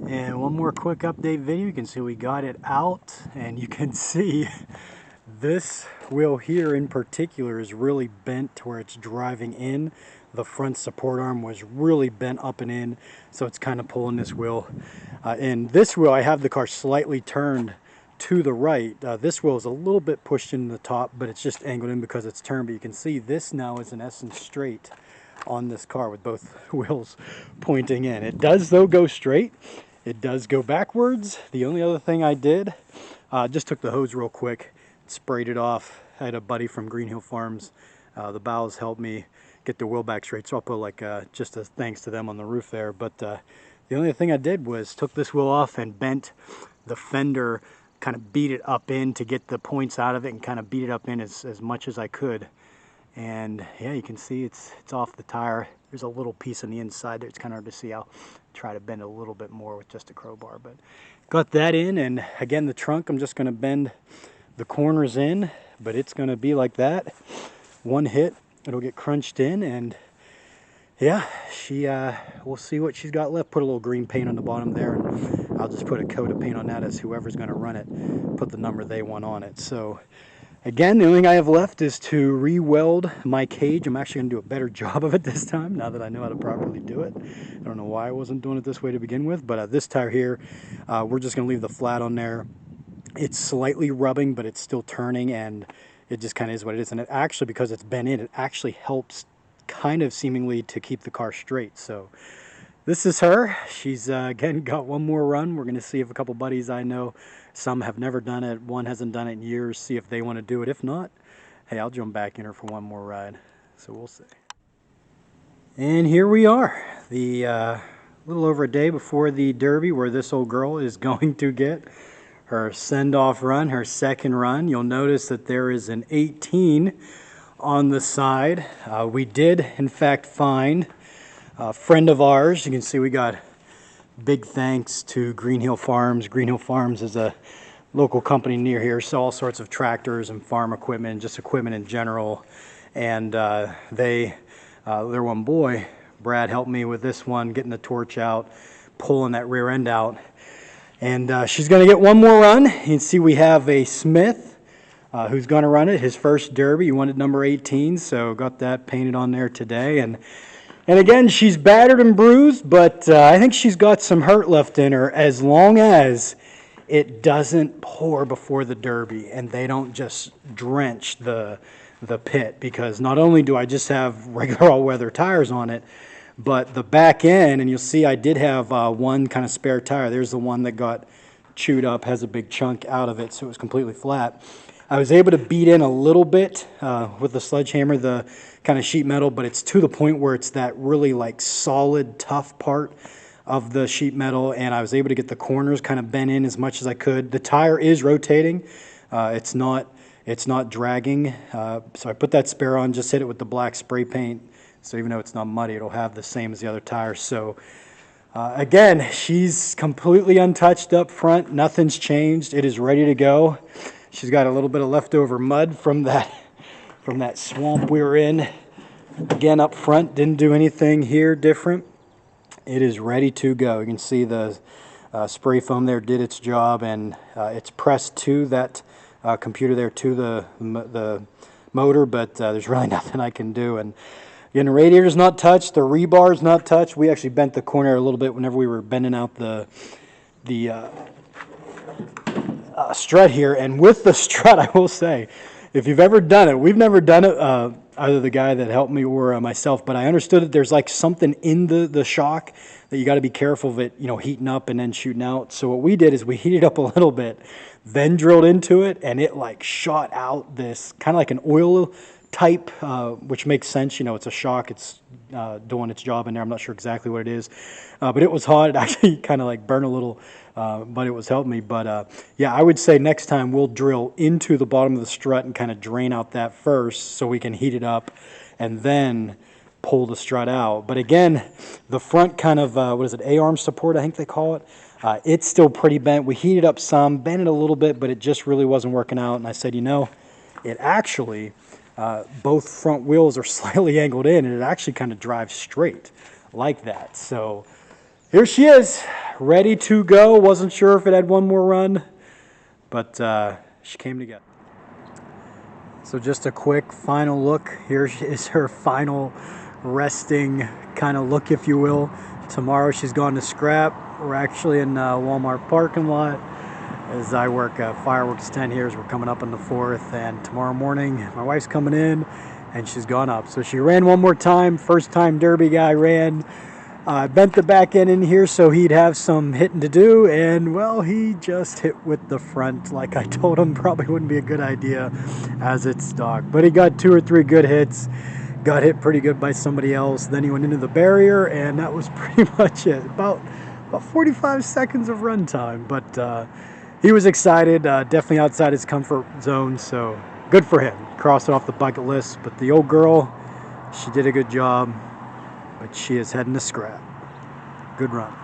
And one more quick update video. You can see we got it out, and you can see this wheel here in particular is really bent to where it's driving in. The front support arm was really bent up and in, so it's kind of pulling this wheel. And this wheel, I have the car slightly turned to the right. This wheel is a little bit pushed into the top, but it's just angled in because it's turned. But you can see this now is in essence straight on this car with both wheels pointing in. It does though go straight. It does go backwards. The only other thing I did, just took the hose real quick, sprayed it off. I had a buddy from Green Hill Farms. The Bows helped me get the wheel back straight, so I'll put like just a thanks to them on the roof there. But the only thing I did was took this wheel off and bent the fender, kind of beat it up in to get the points out of it, and kind of beat it up in as much as I could. And yeah, you can see it's off the tire. There's a little piece on the inside there. It's kind of hard to see. I'll try to bend a little bit more with just a crowbar, but got that in. And again, the trunk, I'm just going to bend the corners in, but it's going to be like that. One hit, it'll get crunched in, and yeah, we'll see what she's got left. Put a little green paint on the bottom there, and I'll just put a coat of paint on that as whoever's going to run it, put the number they want on it. So again, the only thing I have left is to re-weld my cage. I'm actually going to do a better job of it this time, now that I know how to properly do it. I don't know why I wasn't doing it this way to begin with, but this tire here, we're just going to leave the flat on there. It's slightly rubbing, but it's still turning, and it just kind of is what it is. And it actually, because it's bent in, it actually helps kind of seemingly to keep the car straight. So this is her. She's again got one more run. We're going to see if a couple buddies I know, some have never done it, one hasn't done it in years, see if they want to do it. If not, hey, I'll jump back in her for one more ride. So we'll see. And here we are, the little over a day before the Derby, where this old girl is going to get her send-off run, her second run. You'll notice that there is an 18 on the side. We did, in fact, find a friend of ours. You can see we got big thanks to Green Hill Farms. Green Hill Farms is a local company near here, so all sorts of tractors and farm equipment, and just equipment in general. And their one boy, Brad, helped me with this one, getting the torch out, pulling that rear end out. And she's going to get one more run. You can see we have a Smith who's going to run it, his first Derby. He wanted number 18, so got that painted on there today. And again, she's battered and bruised, but I think she's got some hurt left in her, as long as it doesn't pour before the Derby and they don't just drench the pit. Because not only do I just have regular all-weather tires on it, but the back end, and you'll see I did have one kind of spare tire. There's the one that got chewed up, has a big chunk out of it, so it was completely flat. I was able to beat in a little bit with the sledgehammer, the kind of sheet metal, but it's to the point where it's that really like solid, tough part of the sheet metal, and I was able to get the corners kind of bent in as much as I could. The tire is rotating. It's not dragging. So I put that spare on, just hit it with the black spray paint. So even though it's not muddy, it'll have the same as the other tires. So again, she's completely untouched up front. Nothing's changed. It is ready to go. She's got a little bit of leftover mud from that swamp we were in. Again, up front, didn't do anything here different. It is ready to go. You can see the spray foam there did its job, and it's pressed to that computer there, to the motor, but there's really nothing I can do. And again, the radiator's not touched, the rebar's not touched. We actually bent the corner a little bit whenever we were bending out the strut here. And with the strut, I will say, if you've ever done it, we've never done it, either the guy that helped me or myself, but I understood that there's like something in the shock that you got to be careful of it, you know, heating up and then shooting out. So what we did is we heated up a little bit, then drilled into it, and it like shot out this kind of like an oil type, which makes sense. You know, it's a shock. It's doing its job in there. I'm not sure exactly what it is, but it was hot. It actually kind of like burned a little, but it was helping me. But yeah, I would say next time we'll drill into the bottom of the strut and kind of drain out that first, so we can heat it up and then pull the strut out. But again, the front kind of what is it, A-arm support, I think they call it. It's still pretty bent. We heated up some, bent it a little bit, but it just really wasn't working out. And I said, you know, it actually, both front wheels are slightly angled in, and it actually kind of drives straight like that. So here she is, ready to go. Wasn't sure if it had one more run, but she came together. So just a quick final look. Here is her final resting kind of look, if you will. Tomorrow she's gone to scrap. We're actually in Walmart parking lot as I work a fireworks tent here as we're coming up on the 4th, and tomorrow morning my wife's coming in and she's gone up. So she ran one more time. First time Derby guy ran. Bent the back end in here so he'd have some hitting to do, and well, he just hit with the front like I told him probably wouldn't be a good idea as it's stock. But he got 2 or 3 good hits, got hit pretty good by somebody else, then he went into the barrier, and that was pretty much it. About 45 seconds of run time, but he was excited, definitely outside his comfort zone, so good for him. Cross it off the bucket list. But the old girl, she did a good job, but she is heading to scrap. Good run.